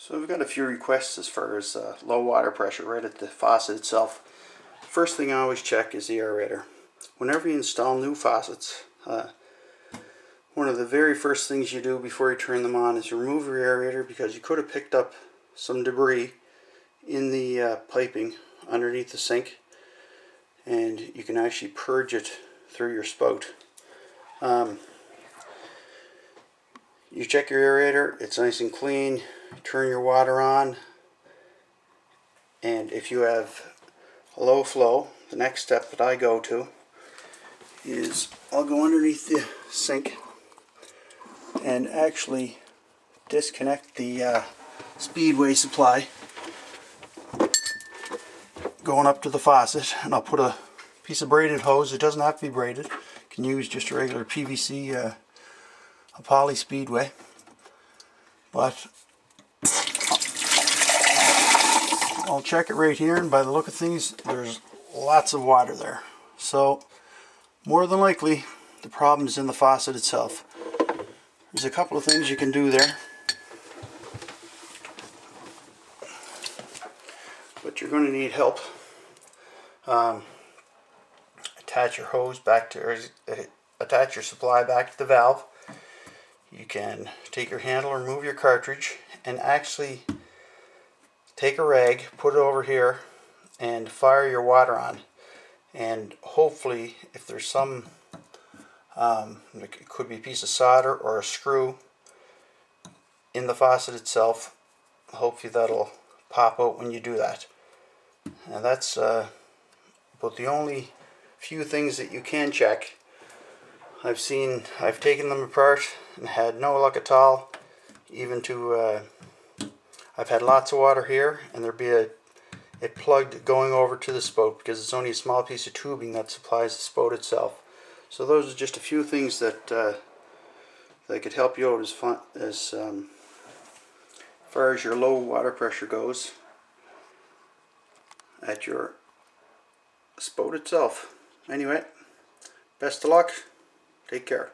So we've got a few requests as far as low water pressure right at the faucet itself. First thing I always check is the aerator. Whenever you install new faucets, one of the very first things you do before you turn them on is remove your aerator, because you could have picked up some debris in the piping underneath the sink, and you can actually purge it through your spout. You check your aerator, it's nice and clean, turn your water on, and if you have a low flow, the next step that I go to is I'll go underneath the sink and actually disconnect the speedway supply going up to the faucet, and I'll put a piece of braided hose. It doesn't have to be braided. You can use just a regular PVC a poly speedway, but I'll check it right here, and by the look of things there's lots of water there, so more than likely the problem is in the faucet itself. There's a couple of things you can do there, but you're going to need help. Attach your hose back to, or attach your supply back to the valve. You can take your handle, remove your cartridge, and actually take a rag, put it over here, and fire your water on. And hopefully, if there's some, it could be a piece of solder or a screw in the faucet itself, hopefully that'll pop out when you do that. And that's about the only few things that you can check. I've taken them apart and had no luck at all. Even to, I've had lots of water here, and there'd be a plug going over to the spout, because it's only a small piece of tubing that supplies the spout itself. So those are just a few things that that could help you out as far as your low water pressure goes at your spout itself. Anyway, best of luck. Take care.